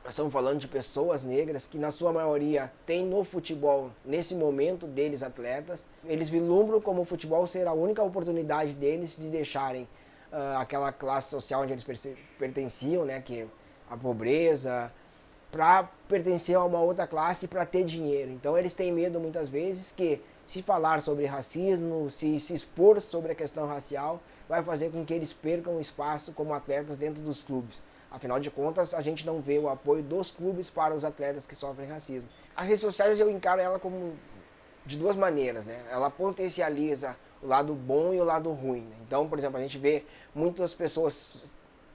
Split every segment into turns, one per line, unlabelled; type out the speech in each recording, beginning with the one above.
Nós estamos falando de pessoas negras que, na sua maioria, têm no futebol, nesse momento deles, atletas. Eles vislumbram como o futebol ser a única oportunidade deles de deixarem aquela classe social onde eles pertenciam, né, que a pobreza, para pertencer a uma outra classe para ter dinheiro. Então eles têm medo muitas vezes que se falar sobre racismo, se expor sobre a questão racial, vai fazer com que eles percam espaço como atletas dentro dos clubes. Afinal de contas, a gente não vê o apoio dos clubes para os atletas que sofrem racismo. As redes sociais eu encaro ela como de duas maneiras, né? Ela potencializa o lado bom e o lado ruim. Né? Então, por exemplo, a gente vê muitas pessoas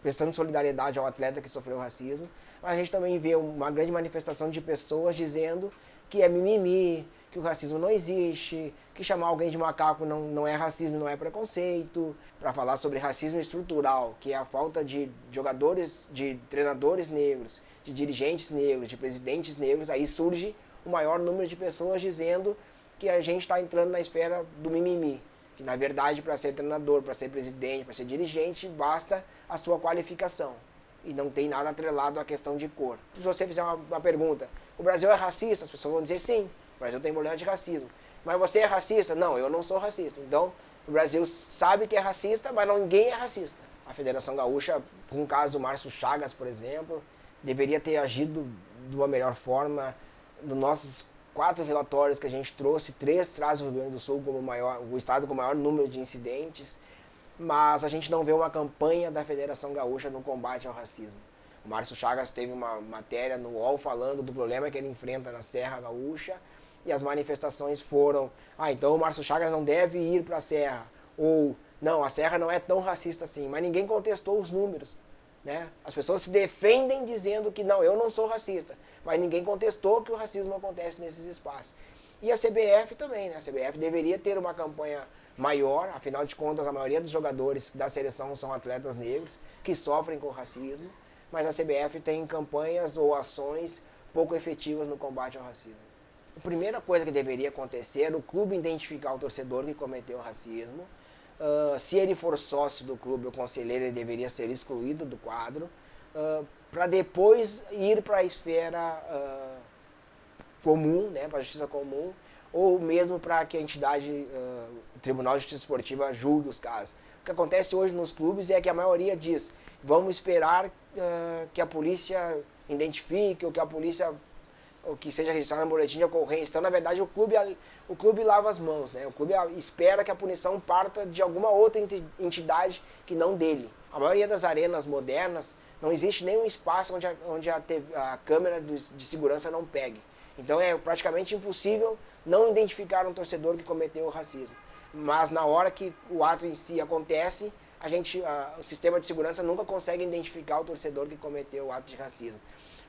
prestando solidariedade ao atleta que sofreu racismo, mas a gente também vê uma grande manifestação de pessoas dizendo que é mimimi, que o racismo não existe, que chamar alguém de macaco não é racismo, não é preconceito, para falar sobre racismo estrutural, que é a falta de jogadores, de treinadores negros, de dirigentes negros, de presidentes negros, aí surge o maior número de pessoas dizendo que a gente está entrando na esfera do mimimi, que na verdade para ser treinador, para ser presidente, para ser dirigente, basta a sua qualificação e não tem nada atrelado à questão de cor. Se você fizer uma pergunta, o Brasil é racista? As pessoas vão dizer sim, o Brasil tem problema de racismo. Mas você é racista? Não, eu não sou racista. Então, o Brasil sabe que é racista, mas ninguém é racista. A Federação Gaúcha, com o caso do Márcio Chagas, por exemplo, deveria ter agido de uma melhor forma. Nos nossos 4 relatórios que a gente trouxe, 3 traz o Rio Grande do Sul como o estado com o maior número de incidentes, mas a gente não vê uma campanha da Federação Gaúcha no combate ao racismo. O Márcio Chagas teve uma matéria no UOL falando do problema que ele enfrenta na Serra Gaúcha, e as manifestações foram, então o Márcio Chagas não deve ir para a Serra, ou não, a Serra não é tão racista assim, mas ninguém contestou os números. Né? As pessoas se defendem dizendo que não, eu não sou racista, mas ninguém contestou que o racismo acontece nesses espaços. E a CBF também, né? A CBF deveria ter uma campanha maior, afinal de contas a maioria dos jogadores da seleção são atletas negros que sofrem com racismo, mas a CBF tem campanhas ou ações pouco efetivas no combate ao racismo. A primeira coisa que deveria acontecer é o clube identificar o torcedor que cometeu racismo. Se ele for sócio do clube, o conselheiro ele deveria ser excluído do quadro, para depois ir para a esfera comum, né, para a justiça comum, ou mesmo para que a entidade, o Tribunal de Justiça Esportiva, julgue os casos. O que acontece hoje nos clubes é que a maioria diz, vamos esperar que a polícia identifique, ou que a polícia, ou que seja registrado no boletim de ocorrência. Então, na verdade, o clube lava as mãos, né? O clube espera que a punição parta de alguma outra entidade que não dele. A maioria das arenas modernas não existe nenhum espaço onde a câmera de segurança não pegue. Então é praticamente impossível não identificar um torcedor que cometeu o racismo. Mas na hora que o ato em si acontece, o sistema de segurança nunca consegue identificar o torcedor que cometeu o ato de racismo.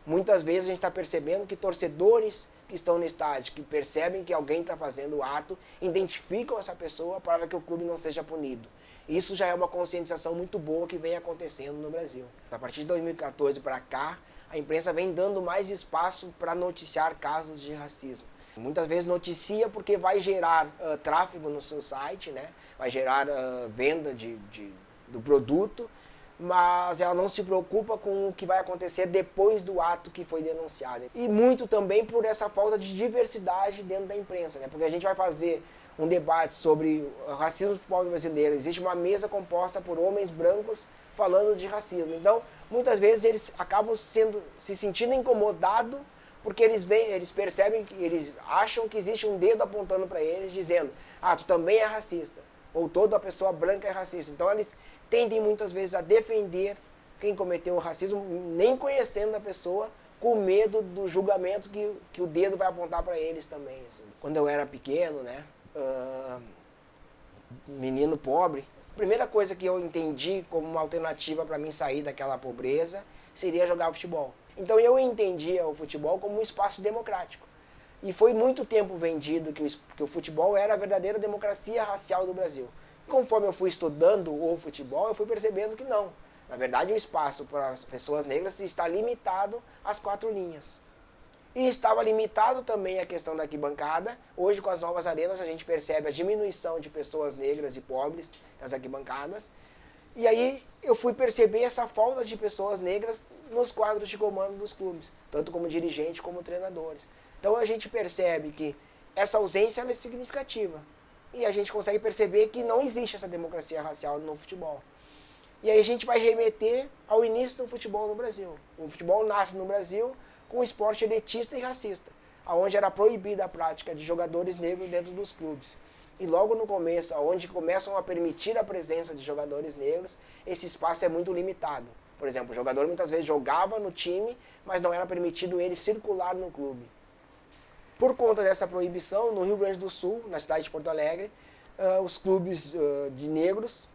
Muitas vezes a gente está percebendo que torcedores que estão no estádio, que percebem que alguém está fazendo o ato, identificam essa pessoa para que o clube não seja punido. Isso já é uma conscientização muito boa que vem acontecendo no Brasil. A partir de 2014 para cá, a imprensa vem dando mais espaço para noticiar casos de racismo. Muitas vezes noticia porque vai gerar tráfego no seu site, né? Vai gerar venda do produto, mas ela não se preocupa com o que vai acontecer depois do ato que foi denunciado. E muito também por essa falta de diversidade dentro da imprensa, né? Porque a gente vai fazer um debate sobre o racismo no futebol brasileiro. Existe uma mesa composta por homens brancos falando de racismo. Então, muitas vezes eles acabam se sentindo incomodados porque eles percebem, eles acham que existe um dedo apontando para eles, dizendo, tu também é racista, ou toda pessoa branca é racista. Então eles tendem muitas vezes a defender quem cometeu o racismo, nem conhecendo a pessoa, com medo do julgamento que o dedo vai apontar para eles também. Assim. Quando eu era pequeno, né, menino pobre, a primeira coisa que eu entendi como uma alternativa para mim sair daquela pobreza seria jogar futebol. Então eu entendia o futebol como um espaço democrático. E foi muito tempo vendido que o futebol era a verdadeira democracia racial do Brasil. Conforme eu fui estudando o futebol, eu fui percebendo que não. Na verdade, o espaço para as pessoas negras está limitado às 4 linhas. E estava limitado também a questão da arquibancada. Hoje, com as novas arenas, a gente percebe a diminuição de pessoas negras e pobres nas arquibancadas. E aí eu fui perceber essa falta de pessoas negras nos quadros de comando dos clubes, tanto como dirigente como treinadores. Então a gente percebe que essa ausência ela é significativa. E a gente consegue perceber que não existe essa democracia racial no futebol. E aí a gente vai remeter ao início do futebol no Brasil. O futebol nasce no Brasil com um esporte elitista e racista, onde era proibida a prática de jogadores negros dentro dos clubes. E logo no começo, onde começam a permitir a presença de jogadores negros, esse espaço é muito limitado. Por exemplo, o jogador muitas vezes jogava no time, mas não era permitido ele circular no clube. Por conta dessa proibição, no Rio Grande do Sul, na cidade de Porto Alegre, os clubes de negros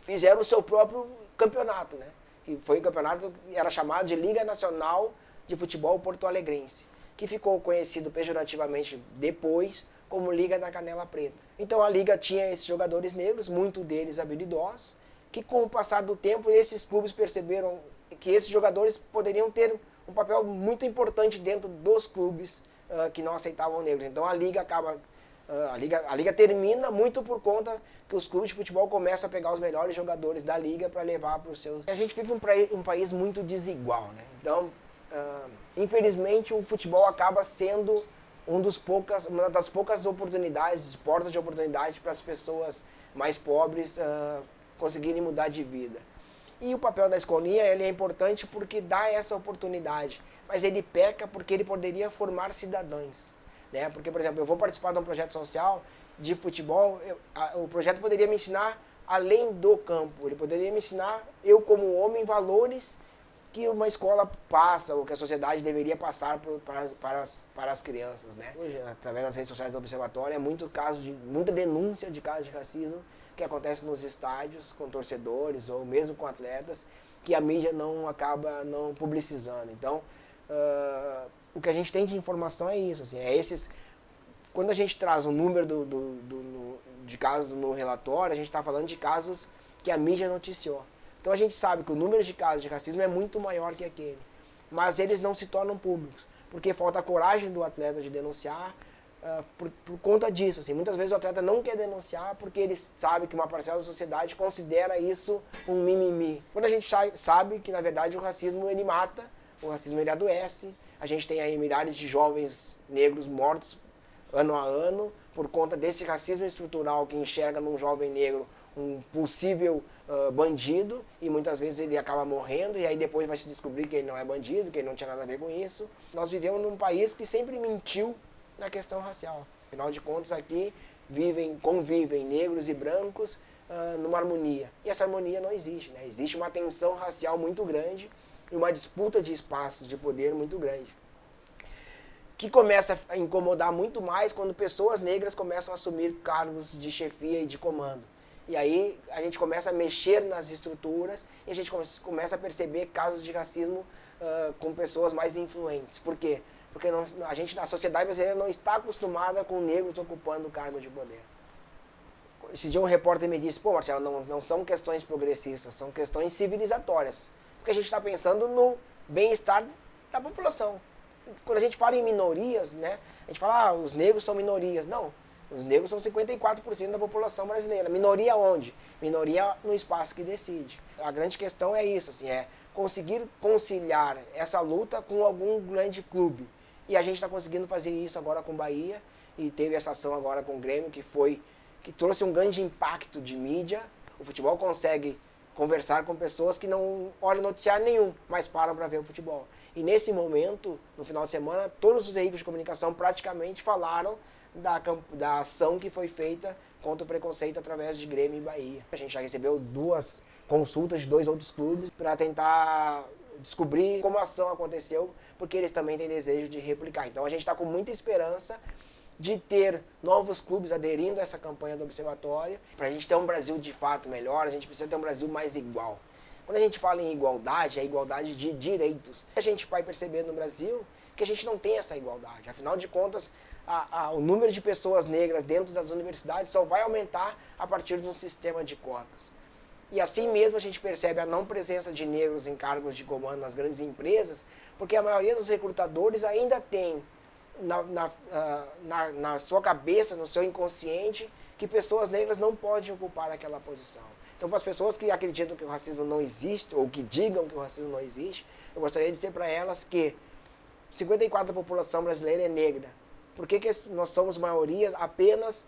fizeram o seu próprio campeonato, né? Que foi o campeonato que era chamado de Liga Nacional de Futebol Porto Alegrense, que ficou conhecido pejorativamente depois como Liga da Canela Preta. Então a liga tinha esses jogadores negros, muitos deles habilidosos, que com o passar do tempo esses clubes perceberam que esses jogadores poderiam ter um papel muito importante dentro dos clubes que não aceitavam negros. Então a liga acaba a liga termina muito por conta que os clubes de futebol começam a pegar os melhores jogadores da liga para levar para os seus. A gente vive um país muito desigual, né? Então infelizmente o futebol acaba sendo uma das poucas oportunidades, portas de oportunidade para as pessoas mais pobres conseguirem mudar de vida. E o papel da escolinha ele é importante porque dá essa oportunidade, mas ele peca porque ele poderia formar cidadãos. Né? Porque, por exemplo, eu vou participar de um projeto social de futebol, o projeto poderia me ensinar além do campo, ele poderia me ensinar, eu como homem, valores que uma escola passa, ou que a sociedade deveria passar para as crianças. Né? Hoje, através das redes sociais do Observatório, é muita denúncia de casos de racismo que acontece nos estádios com torcedores ou mesmo com atletas, que a mídia não acaba não publicizando. Então, o que a gente tem de informação é isso. Assim, quando a gente traz o número de casos no relatório, a gente está falando de casos que a mídia noticiou. Então a gente sabe que o número de casos de racismo é muito maior que aquele. Mas eles não se tornam públicos, porque falta a coragem do atleta de denunciar por conta disso. Assim, muitas vezes o atleta não quer denunciar porque ele sabe que uma parcela da sociedade considera isso um mimimi. Quando a gente sabe que na verdade o racismo ele mata, o racismo ele adoece. A gente tem aí milhares de jovens negros mortos ano a ano por conta desse racismo estrutural que enxerga num jovem negro um possível bandido, e muitas vezes ele acaba morrendo, e aí depois vai se descobrir que ele não é bandido, que ele não tinha nada a ver com isso. Nós vivemos num país que sempre mentiu na questão racial. Afinal de contas, aqui convivem negros e brancos numa harmonia. E essa harmonia não existe, né? Existe uma tensão racial muito grande e uma disputa de espaços de poder muito grande, que começa a incomodar muito mais quando pessoas negras começam a assumir cargos de chefia e de comando. E aí a gente começa a mexer nas estruturas e a gente começa a perceber casos de racismo com pessoas mais influentes. Por quê? Porque a sociedade brasileira não está acostumada com negros ocupando cargos de poder. Esse dia um repórter me disse, pô, Marcelo, não são questões progressistas, são questões civilizatórias. Porque a gente está pensando no bem-estar da população. Quando a gente fala em minorias, né, a gente fala, os negros são minorias. Não, os negros são 54% da população brasileira. Minoria onde? Minoria no espaço que decide. A grande questão é isso, assim, é conseguir conciliar essa luta com algum grande clube. E a gente está conseguindo fazer isso agora com o Bahia, e teve essa ação agora com o Grêmio, que trouxe um grande impacto de mídia. O futebol consegue conversar com pessoas que não olham noticiário nenhum, mas param para ver o futebol. E nesse momento, no final de semana, todos os veículos de comunicação praticamente falaram da ação que foi feita contra o preconceito através de Grêmio e Bahia. A gente já recebeu 2 consultas de 2 outros clubes para tentar descobrir como a ação aconteceu, porque eles também têm desejo de replicar. Então a gente está com muita esperança de ter novos clubes aderindo a essa campanha do Observatório. Para a gente ter um Brasil de fato melhor, a gente precisa ter um Brasil mais igual. Quando a gente fala em igualdade, é igualdade de direitos. A gente vai perceber no Brasil que a gente não tem essa igualdade. Afinal de contas, o número de pessoas negras dentro das universidades só vai aumentar a partir de um sistema de cotas. E assim mesmo a gente percebe a não presença de negros em cargos de comando nas grandes empresas, porque a maioria dos recrutadores ainda tem na sua cabeça, no seu inconsciente, que pessoas negras não podem ocupar aquela posição. Então, para as pessoas que acreditam que o racismo não existe, ou que digam que o racismo não existe, eu gostaria de dizer para elas que 54% da população brasileira é negra. Por que nós somos maioria apenas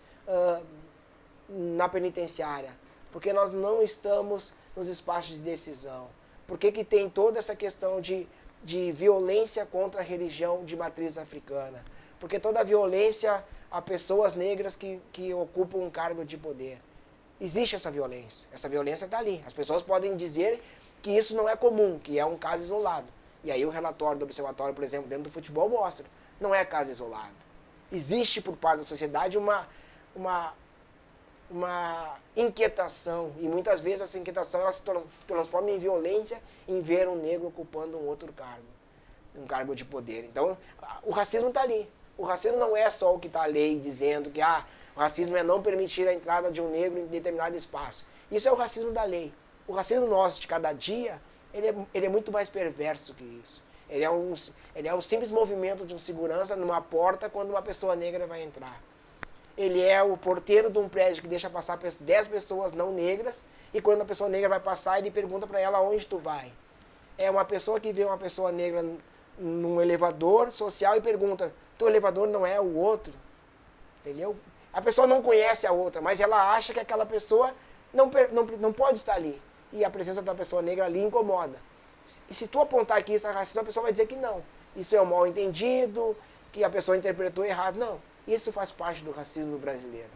na penitenciária? Porque nós não estamos nos espaços de decisão. Por que tem toda essa questão de violência contra a religião de matriz africana? Porque toda a violência a pessoas negras que ocupam um cargo de poder. Existe essa violência. Essa violência está ali. As pessoas podem dizer que isso não é comum, que é um caso isolado. E aí o relatório do observatório, por exemplo, dentro do futebol mostra. Não é caso isolado. Existe por parte da sociedade uma inquietação. E muitas vezes essa inquietação ela se transforma em violência em ver um negro ocupando um outro cargo. Um cargo de poder. Então, o racismo está ali. O racismo não é só o que está a lei dizendo que o racismo é não permitir a entrada de um negro em determinado espaço. Isso é o racismo da lei. O racismo nosso de cada dia, ele é muito mais perverso que isso. Ele é um simples movimento de um segurança numa porta quando uma pessoa negra vai entrar. Ele é o porteiro de um prédio que deixa passar 10 pessoas não negras e quando a pessoa negra vai passar, ele pergunta para ela onde tu vai. É uma pessoa que vê uma pessoa negra num elevador social e pergunta, teu elevador não é o outro? Entendeu? A pessoa não conhece a outra, mas ela acha que aquela pessoa não pode estar ali. E a presença da pessoa negra ali incomoda. E se tu apontar aqui isso é racismo, a pessoa vai dizer que não. Isso é um mal entendido, que a pessoa interpretou errado. Não, isso faz parte do racismo brasileiro.